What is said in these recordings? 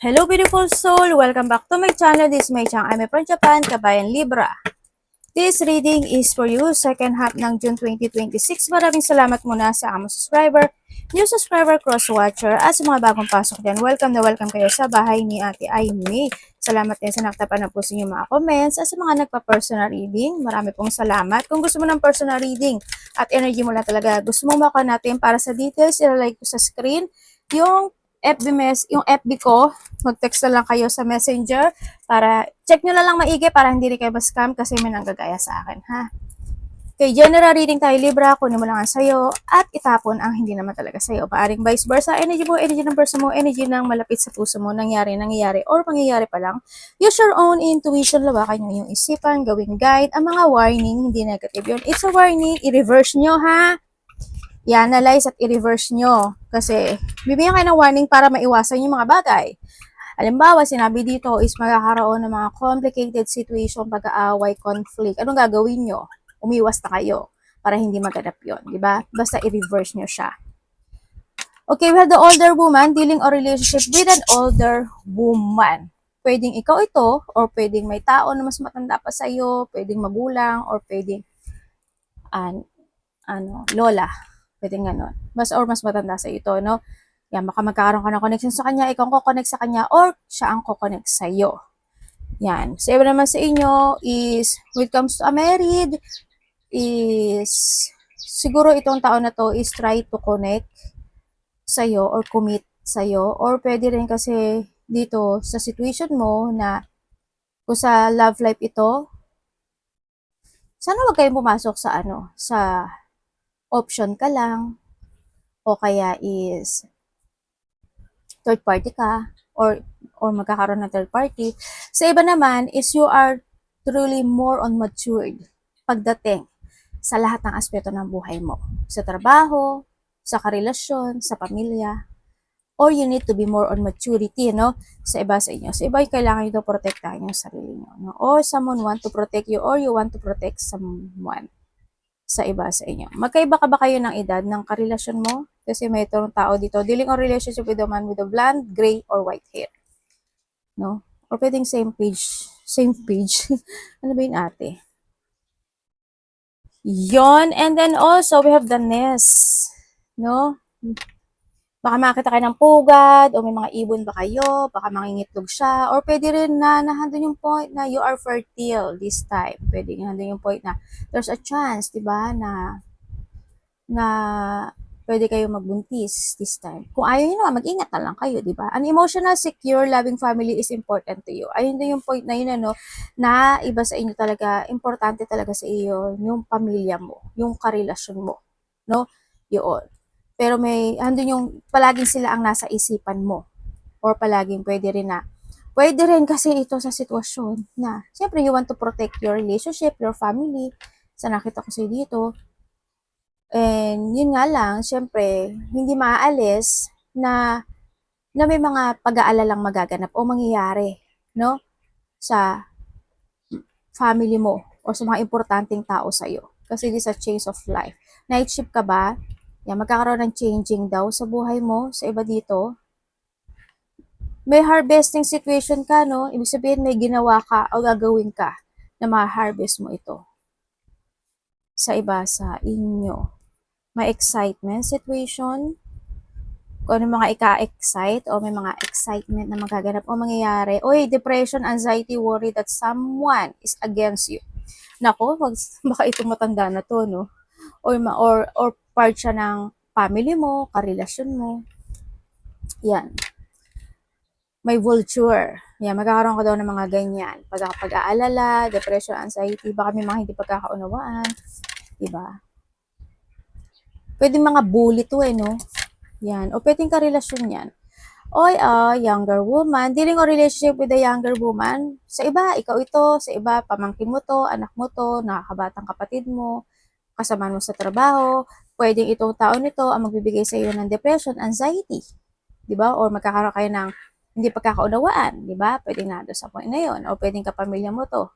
Hello beautiful soul! Welcome back to my channel. This is my channel. I'm from Japan, Kabayan Libra. This reading is for you, second half ng June 2026. Maraming salamat muna sa among subscriber, new subscriber, cross-watcher, at sa mga bagong pasok dyan. Welcome na welcome kayo sa bahay ni Ate Aimee. Salamat din sa naktapan na po sa inyong mga comments at sa mga nagpa-personal reading. Marami pong salamat. Kung gusto mo ng personal reading at energy mo lang talaga, gusto mo makuha natin para sa details, ilalike ko sa screen yung yung FB ko, mag-text na lang kayo sa messenger para check nyo na lang maigi para hindi rin kayo ma-scam kasi may nanggagaya sa akin, ha? Okay, general reading tayo, Libra, kunin mo lang ang sayo at itapon ang hindi naman talaga sayo. Paaring vice versa, energy mo, energy ng person mo, energy ng malapit sa puso mo, nangyari, or mangyayari pa lang. Use your own intuition, lawakan nyo yung isipan, gawing guide, ang mga warning, hindi negative yun. It's a warning, i-reverse nyo, ha? I-analyze at i-reverse nyo. Kasi, bibigyan kayo ng warning para maiwasan yung mga bagay. Halimbawa, sinabi dito is magkakaroon ng mga complicated situation, pag-aaway, conflict. Anong gagawin nyo? Umiwas na kayo para hindi maganap yun. Diba? Basta i-reverse nyo siya. Okay, we have the older woman dealing a relationship with an older woman. Pwedeng ikaw ito, or pwedeng may tao na mas matanda pa sa'yo, pwedeng magulang, or pwedeng lola. Pwedeng ganon. Mas matanda sa ito, no? Yan, baka magkakaroon ka ng connection sa kanya, ikaw ang ko-connect sa kanya, or siya ang ko-connect sa iyo. Yan. So, naman sa inyo is, when it comes to a married, is, siguro itong taon na to is try to connect sa iyo or commit sa iyo, or pwede rin kasi dito sa situation mo na kung sa love life ito, sana wag kayong pumasok sa sa option ka lang, o kaya is third party ka, or magkakaroon ng third party. Sa iba naman is you are truly more on matured pagdating sa lahat ng aspeto ng buhay mo. Sa trabaho, sa karelasyon, sa pamilya, or you need to be more on maturity, no? Sa iba sa inyo. Sa iba, kailangan nyo protektahan yung sarili nyo, no? Or someone want to protect you, or you want to protect someone sa iba sa inyo. Magkaiba ka ba kayo ng edad ng karelasyon mo? Kasi may itong tao dito, dealing on relationship with a man with a blonde, gray, or white hair. No? Or pwedeng same page. Ano ba yun, ate? Yon. And then also, we have the nest. No? Baka makita kayo ng pugad, o may mga ibon ba kayo, baka mangingitlog siya, or pwede rin na nandun yung point na you are fertile this time. Pwede nandun yung point na there's a chance, di ba, na pwede kayo magbuntis this time. Kung ayaw nyo naman, mag-ingat na lang kayo, di ba? An emotional, secure, loving family is important to you. Ayun din yung point na yun, na iba sa inyo talaga, importante talaga sa iyo, yung pamilya mo, yung karelasyon mo, no? Yun. Pero andun yung, palaging sila ang nasa isipan mo. Or palaging pwede rin kasi ito sa sitwasyon na, siyempre, you want to protect your relationship, your family. Sa nakita ko sa'yo dito, and yun nga lang, syempre, hindi maaalis na may mga pag-aalalang magaganap o mangyayari, no? Sa family mo o sa mga importanteng tao sa iyo. Kasi this is a change of life. Night shift ka ba? Yan, magkakaroon ng changing daw sa buhay mo, sa iba dito. May harvesting situation ka, no? Ibig sabihin may ginawa ka o gagawin ka na ma-harvest mo ito. Sa iba sa inyo. May excitement situation, kung ano mga ika-excite o may mga excitement na magaganap o mangyayari. Oy, depression, anxiety, worry that someone is against you. Nako, baka ito matanda na to, no? Or part siya ng family mo, karelasyon mo. Yan. May vulture. Yan, magkakaroon ka daw ng mga ganyan. Pag-aalala, depression, anxiety, baka may mga hindi pagkakaunawaan. Diba? Pwede mga bully to, no? Yan. O pwedeng karelasyon yan. Oy, younger woman, dealing o relationship with a younger woman. Sa iba, ikaw ito. Sa iba, pamangkin mo to, anak mo to, nakakabatang kapatid mo, kasama mo sa trabaho. Pwedeng itong tao nito ang magbibigay sa iyo ng depression, anxiety. Diba? Or magkakaroon kayo ng hindi pagkakaunawaan. Diba? Pwedeng nado sa point na yon. O pwedeng kapamilya mo to.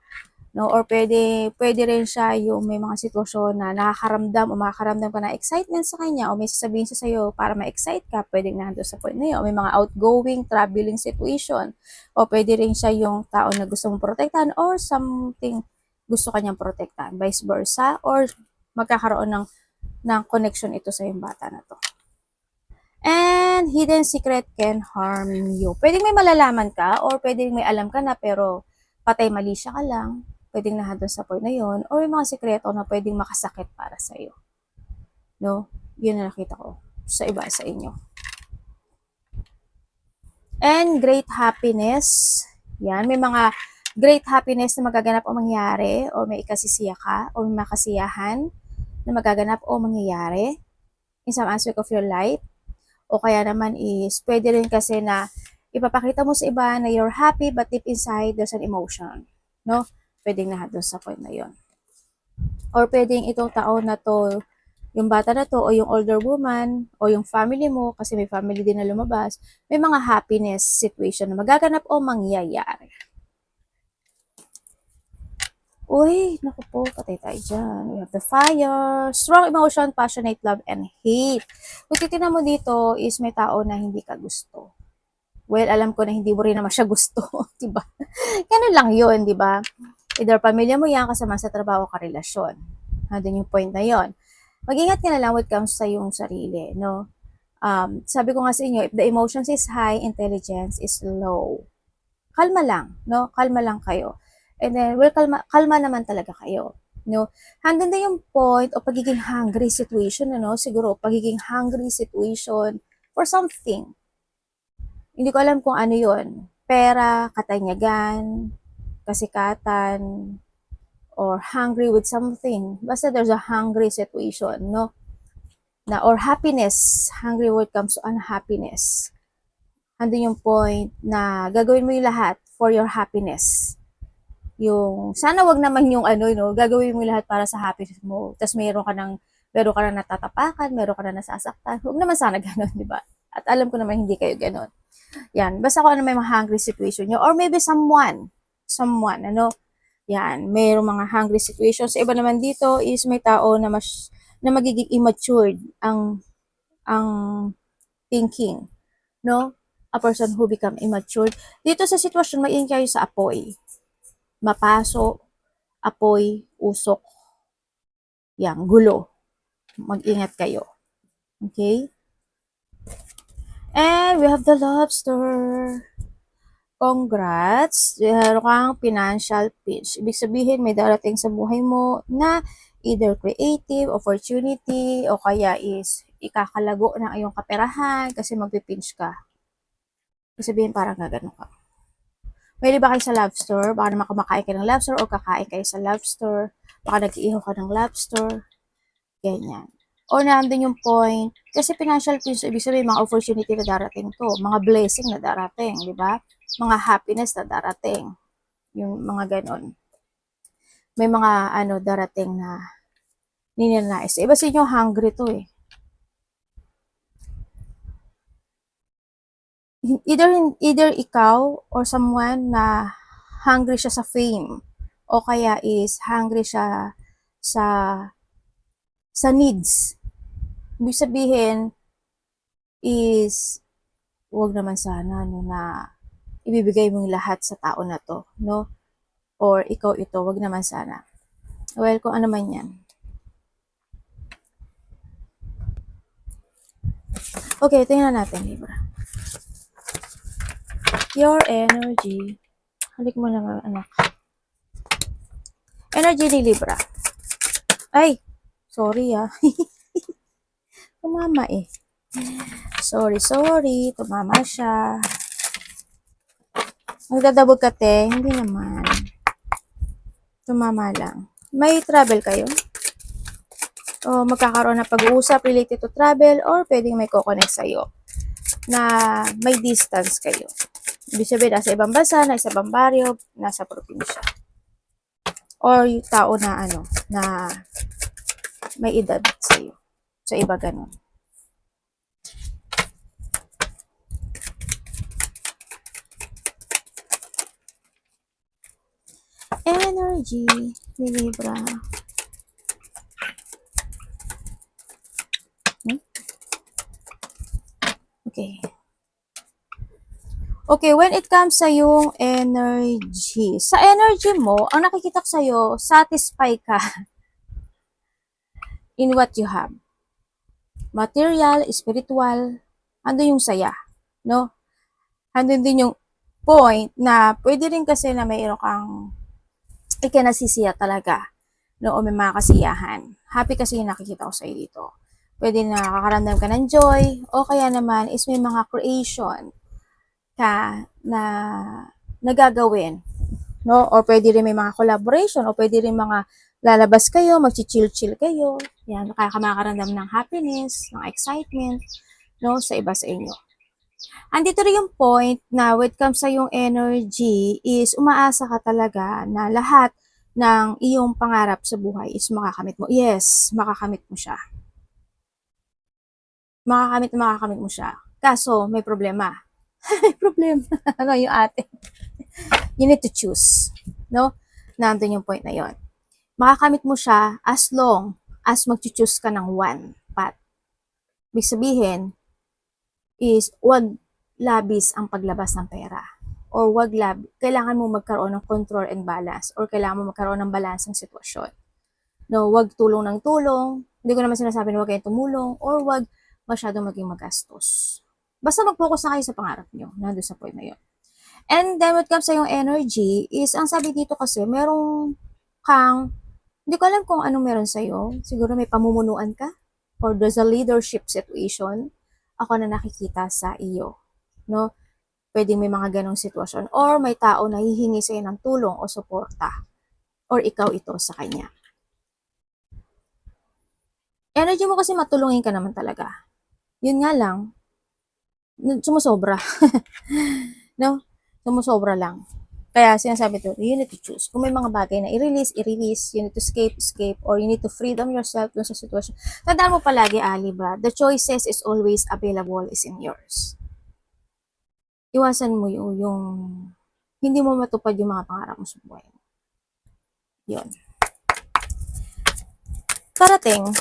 no? Or pwede rin siya yung may mga sitwasyon na nakakaramdam o makakaramdam ka ng excitement sa kanya o may sasabihin siya sa'yo para ma-excite ka, pwedeng nandun sa point na yun. O may mga outgoing, traveling situation. O pwede rin siya yung tao na gusto mong protektahan or something gusto kanyang protektahan, vice versa, or magkakaroon ng connection ito sa yung bata na to. And hidden secret can harm you. Pwedeng may malalaman ka or pwedeng may alam ka na pero patay mali siya ka lang. Pwedeng nahadon sa point na yon or yung mga sikreto na pwedeng makasakit para sa iyo. No? Yun na nakita ko sa iba sa inyo. And great happiness. Yan, may mga great happiness na magaganap o mangyayari or may ikasisiya ka o may makasiyahan na magaganap o mangyayari in some aspect of your life. O kaya naman is, pwede rin kasi na ipapakita mo sa iba na you're happy but deep inside there's an emotion. No? Pwedeng nahadon sa point na yon. Or pwedeng itong tao na to, yung bata na to o yung older woman o yung family mo, kasi may family din na lumabas, may mga happiness situation na magaganap o mangyayari. Uy, naku po, patay tayo dyan. We have the fire, strong emotion, passionate love, and hate. Kung titignan mo dito is may tao na hindi ka gusto. Well, alam ko na hindi mo rin naman siya gusto, di ba? Ganun lang yun, di ba? Either pamilya mo yan, kasama sa trabaho ka relasyon. Doon yung point na yon. Mag-ingat ka na lang when it comes sa yung sarili, no? Sabi ko nga sa inyo, if the emotions is high, intelligence is low. Kalma lang, no? Kalma lang kayo. And then, well, kalma naman talaga kayo. No? Hanggang na yung point o pagiging hungry situation, ano? Siguro, pagiging hungry situation for something. Hindi ko alam kung ano yun. Pera, katanyagan, kasikatan, or hungry with something. Basta there's a hungry situation, no? Or happiness. Hungry when it comes to unhappiness. Andun yung point na gagawin mo yung lahat for your happiness. Yung, sana wag naman yung ano, no, gagawin mo lahat para sa happiness mo. Tapos meron ka na natatapakan, meron ka na nasasaktan. Huwag naman sana ganun, di ba? At alam ko naman hindi kayo ganun. Yan, basta kung ano may mga hungry situation nyo. Or maybe someone, ano, yan, mayroong mga hungry situations. Sa iba naman dito is may tao na magiging immature ang thinking, no? A person who become immature. Dito sa sitwasyon, maingat kayo sa apoy. Mapaso, apoy, usok, yang gulo. Mag-ingat kayo. Okay? And we have the lobster. Congrats! Meron kang financial pinch. Ibig sabihin, may darating sa buhay mo na either creative, opportunity, o kaya is ikakalago ng iyong kaperahan kasi magpipinch ka. Ibig sabihin, parang gagano ka. Pwede ba kayo sa lobster? Baka naman kumakain ka ng lobster o kakain kayo sa lobster. Baka nag-iihaw ka ng lobster. Ganyan. O nandun yung point. Kasi financial pinch, ibig sabihin, mga opportunity na darating to. Mga blessing na darating, di ba? Mga happiness na darating. Yung mga ganon. May mga darating na ninanais. Iba sa inyo, hungry to eh. Either ikaw or someone na hungry siya sa fame o kaya is hungry siya sa needs. Ibig sabihin is wag naman sana na ibibigay mong lahat sa tao na to, no? Or ikaw ito, wag naman sana. Well, kung ano man yan. Okay, tingnan natin, Libra. Your energy. Halik mo lang, anak. Energy ni Libra. Ay, sorry ah. Tumama eh. Sorry. Tumama siya. Magdadabog ka, te? Hindi naman. Tumama lang. May travel kayo? O magkakaroon ng pag-uusap related to travel or pwedeng may kukonect sa'yo na may distance kayo. Ibig sabihin, nasa ibang bansa, nasa ibang baryo, nasa probinsya. Or yung tao na na may edad sa'yo. Sa iba ganun. Energy ni Libra. Okay. Okay, when it comes sa yung energy, sa energy mo, ang nakikita ko sa'yo, satisfy ka in what you have. Material, spiritual, ando yung saya, no? Andun din yung point na pwede rin kasi na mayroon kang ikinasisiya talaga, no? O may mga kasiyahan. Happy kasi yung nakikita ko sa'yo dito. Pwede na nakakaramdam ka ng joy, o kaya naman is may mga creation ka na nagagawin, no? Or pwede rin may mga collaboration, o pwede rin mga lalabas kayo, magchichill-chill kayo. Yan, makakaramdam ng happiness, ng excitement, no? Sa iba sa inyo. Andito rin yung point na when it comes sa yung energy is umaasa ka talaga na lahat ng iyong pangarap sa buhay is makakamit mo. Yes, makakamit mo siya. Makakamit mo siya. Kaso, may problema. May problema. Ano yung ate? You need to choose. No? Nandun yung point na yon. Makakamit mo siya as long as mag-choose ka ng one path. Ibig sabihin is wag labis ang paglabas ng pera. Or kailangan mo magkaroon ng control and balance. Or kailangan mo magkaroon ng balancing sitwasyon. No, wag tulong ng tulong. Hindi ko naman sinasabi na wag kayong tumulong. Or wag masyadong maging magastos. Basta mag-focus na kayo sa pangarap nyo. Nandun sa point na yun. And then when it comes sa yung energy, is ang sabi dito kasi, merong kang, hindi ko alam kung anong meron sa'yo. Siguro may pamumunuan ka. Or there's a leadership situation. Ako na nakikita sa iyo. No? Pwede may mga ganong sitwasyon. Or may tao na hihingi sa'yo ng tulong o suporta. Or ikaw ito sa kanya. Energy mo kasi matulungin ka naman talaga. Yun nga lang, sumusobra. No? Sumusobra lang. Kaya sinasabi to, you need to choose. Kung may mga bagay na i-release, i-release. You need to escape, or you need to freedom yourself dun sa sitwasyon. Tandaan mo palagi, Libra, the choices is always available is in yours. Iwasan mo yung hindi mo matupad yung mga pangarap mo sa buhay. Yun. Parating,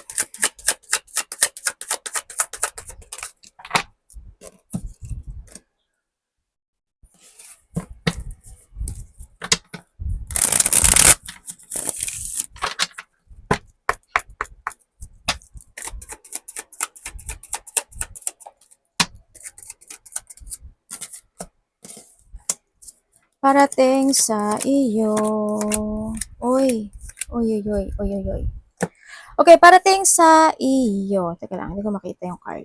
sa iyo. Oy. Oy. Okay, parating sa iyo. Teka lang, hindi ko makita yung card.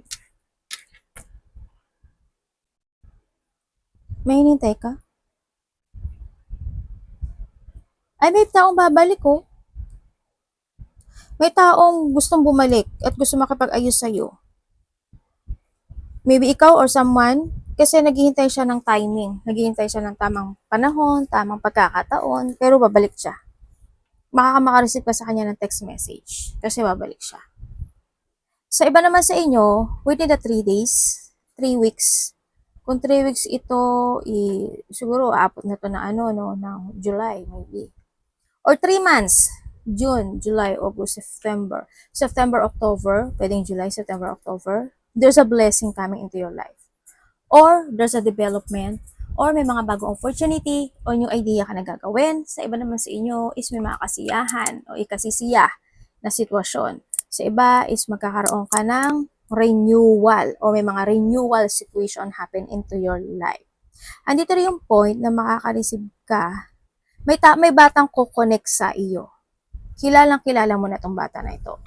May hinintay ka? Ay, may taong babalik ko. May taong gustong bumalik at gusto makipag-ayos sa'yo. Maybe ikaw or someone, kasi naghihintay siya ng timing. Naghihintay siya ng tamang panahon, tamang pagkakataon, pero babalik siya. Makaka-receive ka sa kanya ng text message kasi babalik siya. Sa iba naman sa inyo, within the 3 days, 3 weeks, kung 3 weeks ito, siguro aabot na to na ng July maybe. Or 3 months, June, July, August, September. September, October, pwedeng July, September, October. There's a blessing coming into your life. Or there's a development, or may mga bagong opportunity, o new idea ka na gagawin. Sa iba naman sa inyo is may mga kasiyahan o ikasisiya na sitwasyon. Sa iba is magkakaroon ka ng renewal o may mga renewal situation happen into your life. Andito rin yung point na makaka-receive ka. May batang kukonek sa iyo. Kilala mo na itong bata na ito.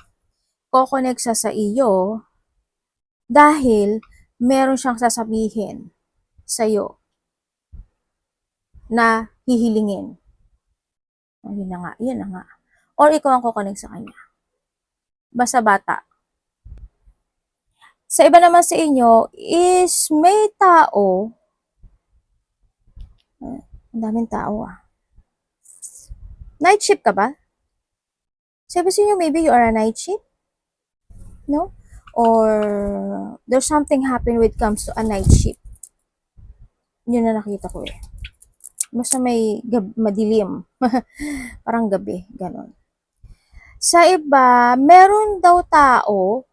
Kukonek sa iyo dahil meron siyang sasabihin sa iyo na hihilingin. Yun na nga. Or ikaw ang kukonek sa kanya. Basta bata. Sa iba naman sa inyo is may tao, ang daming tao Night shift ka ba? Sa iba sa inyo, maybe you are a night shift? No? Or there's something happen when it comes to a night shift. Yun na nakita ko Basta may madilim. Parang gabi, ganon. Sa iba, meron daw tao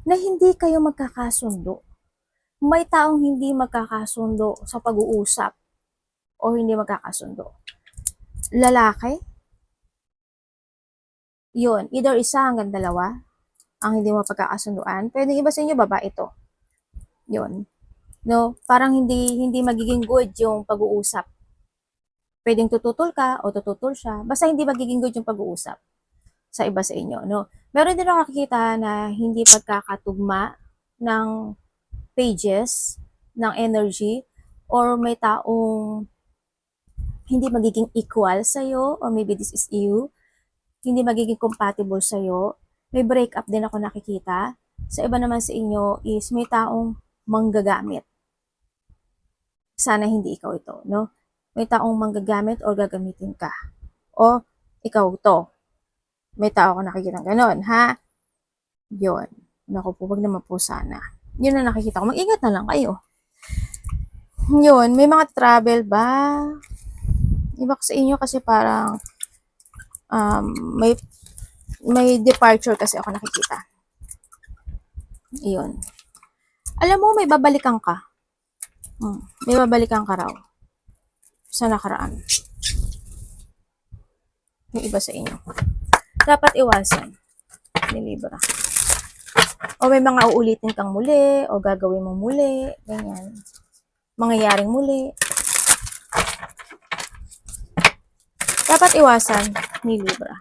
na hindi kayo magkakasundo. May taong hindi magkakasundo sa pag-uusap o hindi magkakasundo. Lalaki, yun, either isa hanggang dalawa ang hindi mo pagkakasunduan. Pwede iba sa inyo, babae ito. Yun. No, parang hindi magiging good yung pag-uusap. Pwedeng tututol ka o tututol siya. Basta hindi magiging good yung pag-uusap sa iba sa inyo, no? Meron din ako nakikita na hindi pagkakatugma ng pages ng energy or may taong hindi magiging equal sa'yo or maybe this is you, hindi magiging compatible sa'yo. May breakup din ako nakikita. Sa iba naman sa inyo is may taong manggagamit. Sana hindi ikaw ito, no? May taong manggagamit or gagamitin ka. O ikaw to. May tao ako nakikita ganon, ha? Yun. Naku po, wag naman po sana. Yun na nakikita ko. Mag-ingat na lang kayo. Yun, may mga travel ba? Iba ko sa inyo kasi parang may departure kasi ako nakikita. Yun. Alam mo, may babalikan ka. May babalikan ka raw sa nakaraan. Yung iba sa inyo. Dapat iwasan ni Libra. O may mga uulitin kang muli, o gagawin mo muli, ganyan. Mangyayaring muli. Dapat iwasan ni Libra.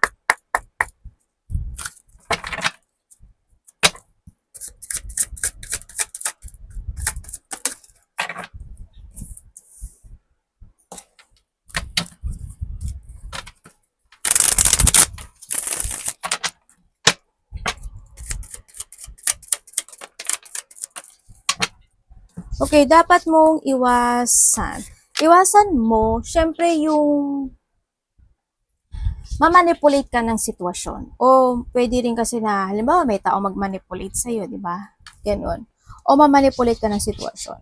Okay, dapat mong iwasan. Iwasan mo, syempre yung mamanipulate ka ng sitwasyon. O pwede rin kasi na, halimbawa may tao mag-manipulate sa'yo, di ba? Ganon. O mamanipulate ka ng sitwasyon.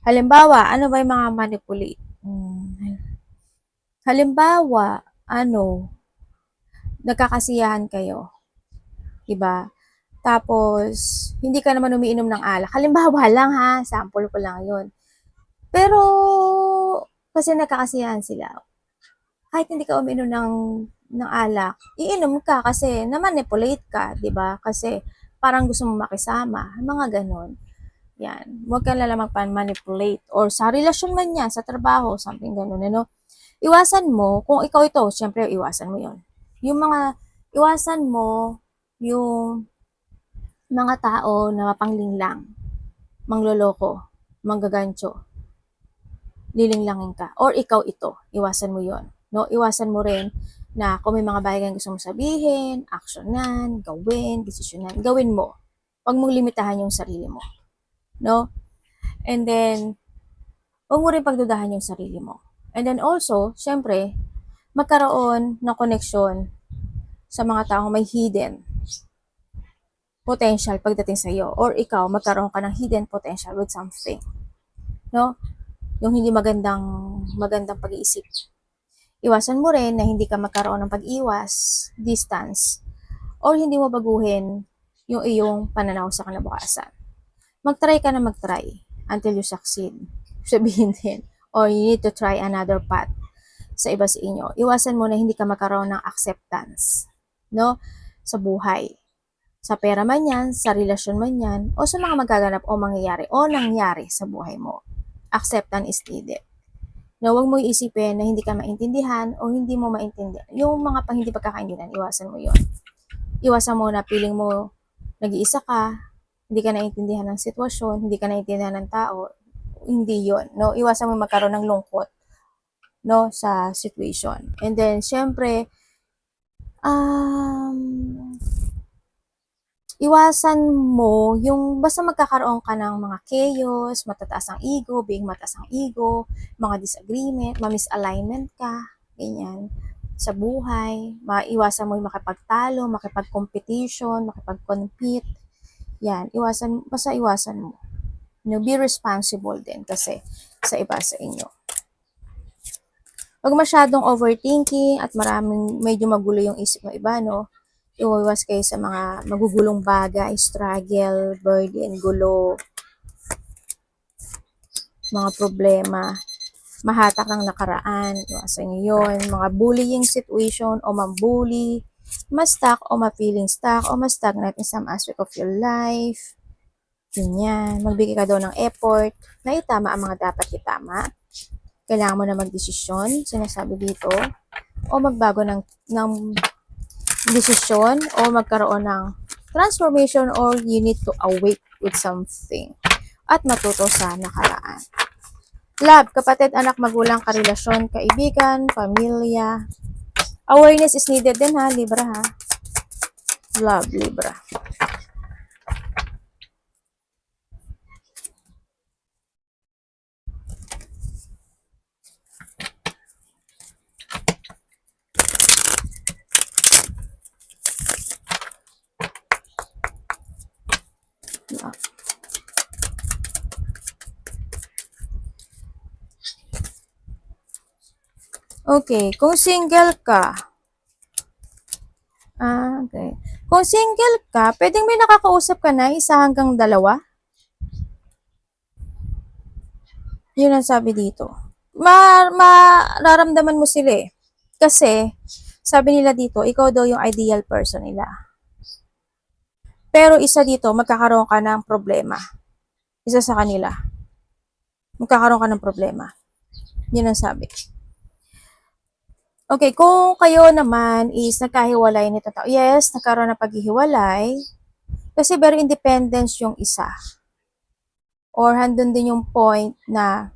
Halimbawa, ano ba yung mga manipulate? Halimbawa, nagkakasiyahan kayo. Diba? Tapos, hindi ka naman umiinom ng alak. Halimbawa lang ha, sample ko lang yun. Pero, kasi nagkakasiyahan sila. Kahit hindi ka umiinom ng alak, iinom ka kasi na-manipulate ka, di ba? Kasi parang gusto mo makisama, mga ganon. Yan. Huwag ka lang magpan-manipulate. Or sa relasyon man yan, sa trabaho, something ganon, ano? Iwasan mo, kung ikaw ito, syempre iwasan mo yon. Yung mga, iwasan mo yung mga tao na mapanglinglang, mangloloko, manggagancho, lilinglangin ka. Or ikaw ito, iwasan mo yon. No? Iwasan mo rin na kung may mga bagay kang gusto mong sabihin, aksyonan, gawin, desisyonan, gawin mo. Huwag mong limitahan yung sarili mo. No? And then, huwag mo rin pagdudahan yung sarili mo. And then also, syempre, magkaroon ng koneksyon sa mga taong may hidden potential pagdating sa iyo, or ikaw magkaroon ka ng hidden potential with something, no? Yung hindi magandang pag-iisip. Iwasan mo rin na hindi ka magkaroon ng pag-iwas, distance, or hindi mo baguhin yung iyong pananaw sa kinabukasan. Mag-try ka na mag-try until you succeed. Sabihin din, or you need to try another path sa iba sa inyo. Iwasan mo na hindi ka magkaroon ng acceptance, no? Sa buhay. Sa pera man yan, sa relasyon man yan, o sa mga magaganap o mangyayari o nangyari sa buhay mo. Acceptance is needed. Na huwag mo iisipin na hindi ka maintindihan o hindi mo maintindihan. Yung mga hindi pagkakaintindihan, iwasan mo yon. Iwasan mo na feeling mo nag-iisa ka, hindi ka naintindihan ng sitwasyon, hindi ka naintindihan ng tao. Hindi yon, no? Iwasan mo magkaroon ng lungkot, no, sa situation. And then, syempre, iwasan mo yung basta magkakaroon ka ng mga chaos, matataas ang ego, being mataas ang ego, mga disagreement, ma-misalignment ka, ganyan, sa buhay. Maiwasan mo yung makipagtalo, makipag-competition, makipag-compete. Yan, basta iwasan mo. Be responsible din kasi sa iba sa inyo. Huwag masyadong overthinking at maraming medyo magulo yung isip ng iba, no? Iwawas kayo sa mga magugulong bagay, struggle, burden, gulo, mga problema, mahatak ng nakaraan, iwasan nyo yun, mga bullying situation o mambully, ma-stuck o ma-feeling stuck o ma-stagnant in some aspect of your life. Ganyan. Magbigay ka daw ng effort na itama ang mga dapat itama. Kailangan mo na magdesisyon, sinasabi dito, o magbago ng desisyon o magkaroon ng transformation or you need to awake with something at matuto sa nakaraan. Love, kapatid, anak, magulang, karelasyon, kaibigan, pamilya. Awareness is needed din ha, Libra ha. Love, Libra. Love. Okay, kung single ka, okay. Kung single ka, pwedeng may nakakausap ka na, 1 hanggang 2. Yun ang sabi dito. Mararamdaman mo sila eh. Kasi, sabi nila dito, ikaw daw yung ideal person nila. Pero isa dito, magkakaroon ka ng problema. Isa sa kanila. Magkakaroon ka ng problema. Yun ang sabi. Okay, kung kayo naman is nagkahiwalay nito tao, yes, nagkaroon ng paghihiwalay, kasi very independent yung isa. Or handun din yung point na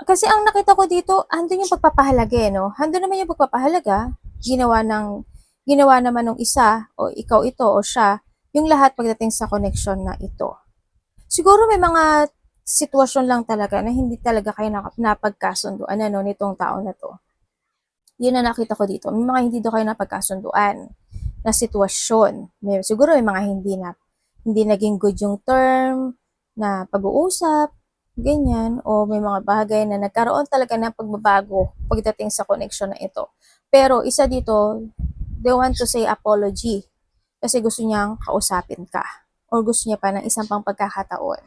kasi ang nakita ko dito, handun yung pagpapahalaga eh, no? Handun naman yung pagpapahalaga, ginawa naman ng isa, o ikaw ito, o siya, yung lahat pagdating sa connection na ito. Siguro may mga sitwasyon lang talaga na hindi talaga kayo napagkasunduan ano, nitong tao na to. Yun na nakita ko dito. May mga hindi daw kayo napagkasunduan na sitwasyon. Siguro may mga hindi naging good yung term na pag-uusap, ganyan, o may mga bagay na nagkaroon talaga ng pagbabago pagdating sa connection na ito. Pero isa dito, they want to say apology kasi gusto niyang kausapin ka or gusto niya pa ng isang pang pagkakataon.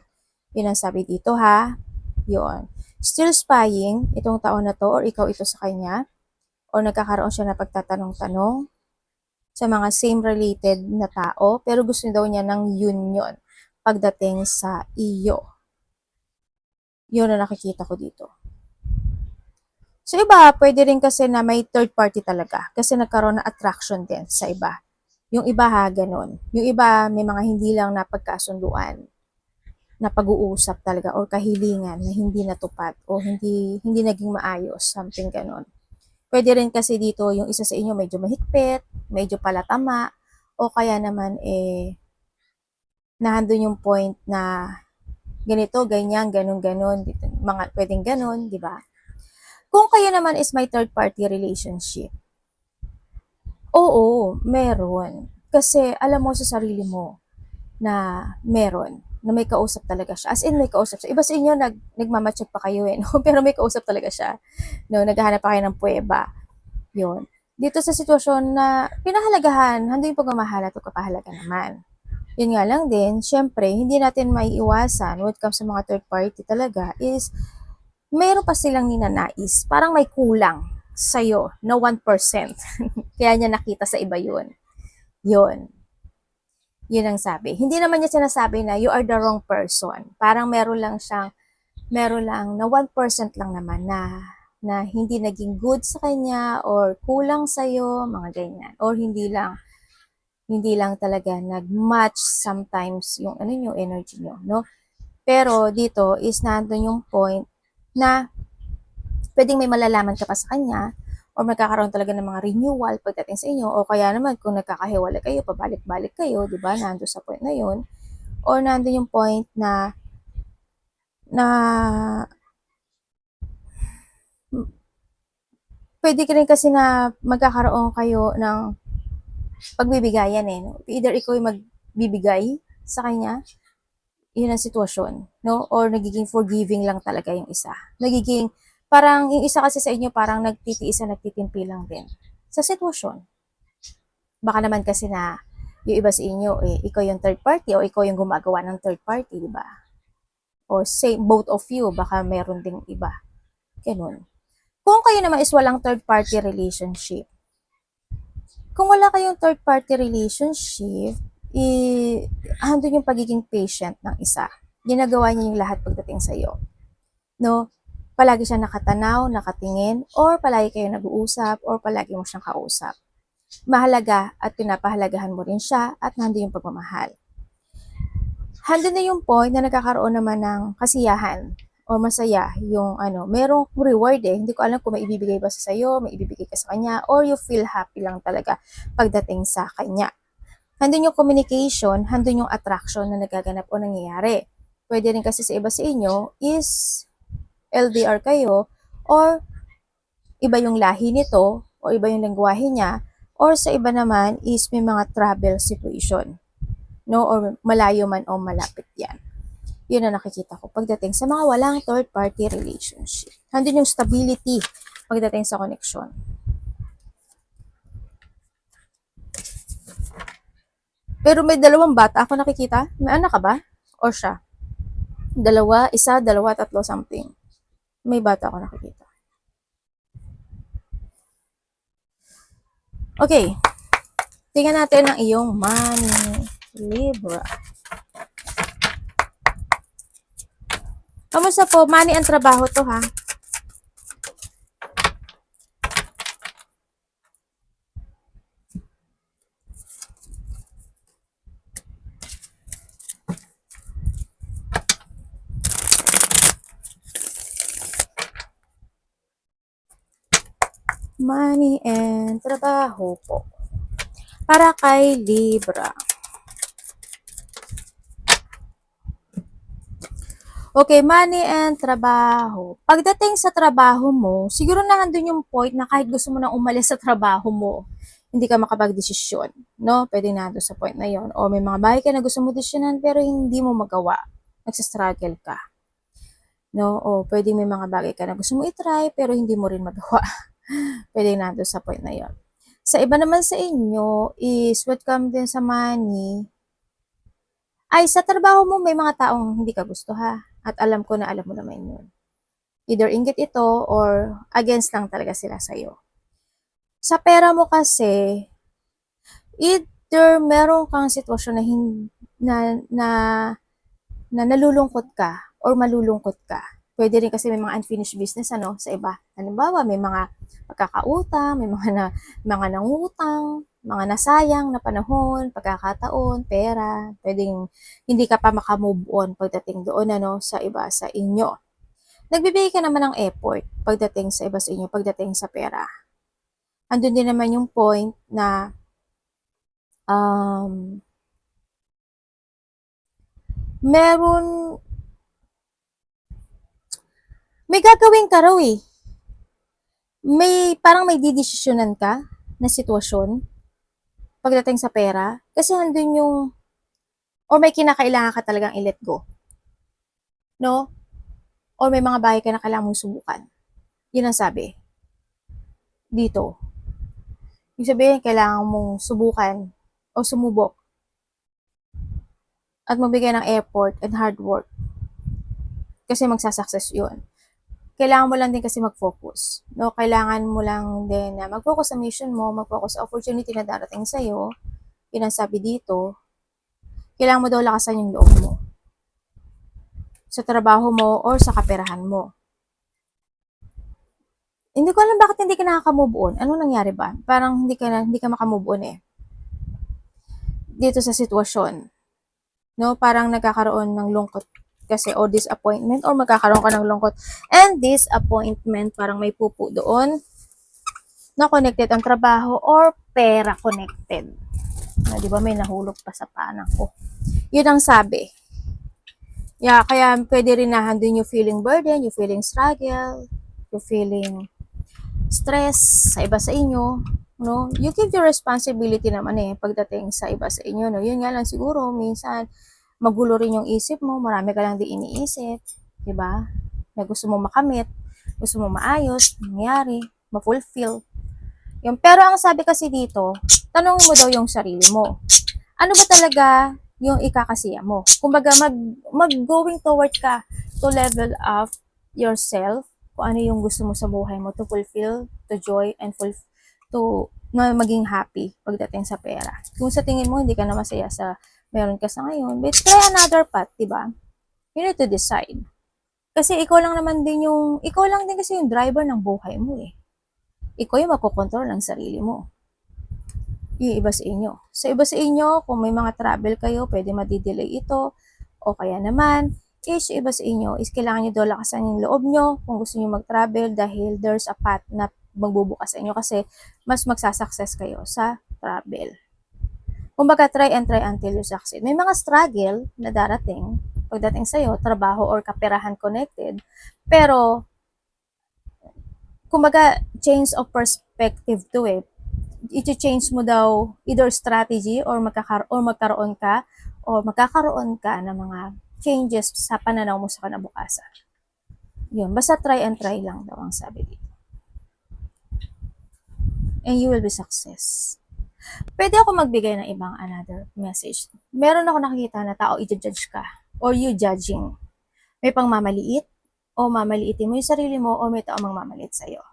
Yun ang sabi dito ha. Yun. Still spying itong taon na to or ikaw ito sa kanya or nagkakaroon siya na pagtatanong-tanong sa mga same related na tao pero gusto daw niya ng union pagdating sa iyo. Yun ang nakikita ko dito. So iba, pwede rin kasi na may third party talaga kasi nagkaroon ng attraction din sa iba. Yung iba ha, ganun. Yung iba, may mga hindi lang napagkasunduan na pag-uusap talaga or kahilingan na hindi natupad o hindi naging maayos, something ganun. Pwede rin kasi dito yung isa sa inyo medyo mahigpit, medyo palatama, o kaya naman nahandun yung point na ganito, ganyan, ganun, mga pwedeng ganun, di ba? Kung kayo naman is may third party relationship, oo, meron. Kasi alam mo sa sarili mo na meron, na may kausap talaga siya. As in, may kausap siya. Iba sa inyo, nagmamatchat pa kayo eh, no? Pero may kausap talaga siya. No, naghahanap pa kayo ng puweba. Yun. Dito sa sitwasyon na pinahalagahan, hando yung pagmamahal at pagpapahalaga naman. Yun nga lang din, syempre, hindi natin maiiwasan when it comes sa mga third party talaga is mayroon pa silang ninanais. Parang may kulang sa'yo na 1%. Kaya niya nakita sa iba yun. Yun. Yun ang sabi. Hindi naman niya sinasabi na you are the wrong person. Parang meron lang na 1% lang naman na hindi naging good sa kanya or kulang sa'yo, mga ganyan. Or hindi lang talaga nag-match sometimes yung ano nyo, energy nyo, no? Pero dito is nandun yung point na pwedeng may malalaman ka pa sa kanya or magkakaroon talaga ng mga renewal pagdating sa inyo o kaya naman kung nagkakahiwalay kayo, pabalik-balik kayo, di ba? Nandun sa point na yun. Or nandun yung point na pwede ka rin kasi na magkakaroon kayo ng pagbibigayan eh. No? Either ikaw ay magbibigay sa kanya, Yun ang sitwasyon, no? Or nagiging forgiving lang talaga yung isa. Nagiging, parang yung isa kasi sa inyo parang nagtitiisa, nagtitimpi lang din sa sitwasyon. Baka naman kasi na yung iba sa inyo, ikaw yung third party o ikaw yung gumagawa ng third party, di ba? Or say, both of you, baka meron ding iba. Ganun. Kung kayo naman is walang third party relationship, kung wala kayong third party relationship, handun yung pagiging patient ng isa. Ginagawa niya yung lahat pagdating sa iyo. No? Palagi siya nakatanaw, nakatingin, or palagi kayo nag-uusap, or palagi mo siyang kausap. Mahalaga at pinapahalagahan mo rin siya at nandun yung pagmamahal. Handun na yung point na nagkakaroon naman ng kasiyahan o masaya yung merong reward Hindi ko alam kung may ibibigay ba sa sayo, may ibibigay ka sa kanya, or you feel happy lang talaga pagdating sa kanya. Handun yung communication, handun yung attraction na nagaganap o nangyayari. Pwede rin kasi sa iba sa inyo is LDR kayo, or iba yung lahi nito, o iba yung lengguwahe niya, or sa iba naman is may mga travel situation. No? Or malayo man o malapit yan. Yun na nakikita ko pagdating sa mga walang third party relationship. Handun yung stability pagdating sa connection. Pero may dalawang bata ako nakikita. May anak ka ba? O siya? Dalawa, isa, dalawa, tatlo, something. May bata ako nakikita. Okay. Tingnan natin ang iyong money. Libra. Kamusta po? Money ang trabaho to ha? Money and trabaho po. Para kay Libra. Okay, money and trabaho. Pagdating sa trabaho mo, siguro na nandun yung point na kahit gusto mo nang umalis sa trabaho mo, hindi ka makapag-desisyon, no? Pwede na doon sa point na yon. O may mga bagay ka na gusto mo desisyonan pero hindi mo magawa. Nagsastruggle ka. No? O pwede may mga bagay ka na gusto mo itry pero hindi mo rin magawa. Pwede na doon sa point na yon. Sa iba naman sa inyo is what come din sa money, ay sa trabaho mo may mga taong hindi ka gusto ha. At alam ko na alam mo naman yun. Either inggit ito or against lang talaga sila sa'yo. Sa pera mo kasi, either meron kang sitwasyon na nalulungkot ka or malulungkot ka. Pwede rin kasi may mga unfinished business sa iba. Halimbawa, may mga pagkakautang, may mga nangutang, mga nasayang na panahon, pagkakataon, pera, pwedeng hindi ka pa makamove on pagdating doon sa iba sa inyo. Nagbibigay ka naman ng effort pagdating sa iba sa inyo, pagdating sa pera. Andun din naman yung point na may gagawin ka raw eh. Parang may didesisyonan ka na sitwasyon pagdating sa pera kasi andun yung or may kinakailangan ka talagang i-let go. No? Or may mga bagay ka na kailangan mong subukan. Yun ang sabi. Dito. Ibig sabihin, kailangan mong subukan o sumubok at magbigay ng effort and hard work. Kasi magsasucess yun. Kailangan mo lang din kasi mag-focus. No? Kailangan mo lang din na mag-focus sa mission mo, mag-focus sa opportunity na darating sa'yo. Yun ang sabi dito. Kailangan mo daw lakasan yung loob mo. Sa trabaho mo or sa kaperahan mo. Hindi ko alam bakit hindi ka nakaka-move on. Ano nangyari ba? Parang hindi ka maka-move on eh. Dito sa sitwasyon. No? Parang nagkakaroon ng lungkot kasi o disappointment or magkakaroon ka ng lungkot and disappointment, parang may pupo doon na connected ang trabaho or pera connected. Na, di ba may nahulog pa sa paanan ko. Yun ang sabi. Yeah, kaya pwede rin na handun yung feeling burden, yung feeling struggle, yung feeling stress sa iba sa inyo. No? You give your responsibility naman pagdating sa iba sa inyo. No? Yun nga lang siguro, minsan magulo rin yung isip mo, marami ka lang di iniisip, di ba? Na gusto mo makamit, gusto mo maayos, mangyari, ma-fulfill. Yung, pero ang sabi kasi dito, tanongin mo daw yung sarili mo. Ano ba talaga yung ikakasiya mo? Kumbaga, mag-going toward ka to level up yourself, kung ano yung gusto mo sa buhay mo, to fulfill, to joy, and to na maging happy pagdating sa pera. Kung sa tingin mo hindi ka na masaya sa meron ka sa ngayon, but try another path, di ba? You need to decide. Kasi ikaw lang din kasi yung driver ng buhay mo eh. Ikaw yung makokontrol ng sarili mo. Yung iba sa inyo. Sa iba sa inyo, kung may mga travel kayo, pwede madidelay ito, o kaya naman, is iba sa inyo, is kailangan nyo daw lakasan yung loob nyo kung gusto nyo mag-travel dahil there's a path na magbubukas sa inyo kasi mas magsasucess kayo sa travel. Kumbaga, try and try until you succeed. May mga struggle na darating pagdating sa'yo, trabaho or kaperahan connected, pero kumbaga, change of perspective to it. I-change mo daw either strategy or magkakaroon ka ng mga changes sa pananaw mo sa kinabukasan. Yun, basta try and try lang daw ang sabi dito. And you will be success. Pwede ako magbigay ng ibang another message. Meron ako nakikita na tao i-judge ka or you judging. May pangmamaliit o mamaliitin mo yung sarili mo o may tao mangmamaliit sa'yo.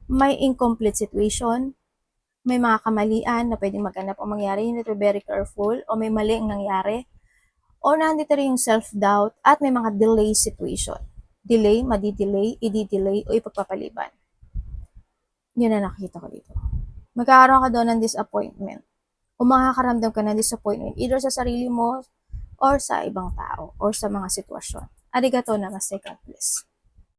May incomplete situation, may mga kamalian na pwedeng maganap o mangyari, you need to be very careful, o may mali ang nangyari, o nandito rin yung self-doubt, at may mga delay situation. Delay, madidelay, i-delay, o ipagpapaliban. Yun na nakita ko dito. Magkakaroon ka doon ng disappointment, o makakaramdam ka ng disappointment, either sa sarili mo, or sa ibang tao, or sa mga sitwasyon. Arigato namaste, God bless.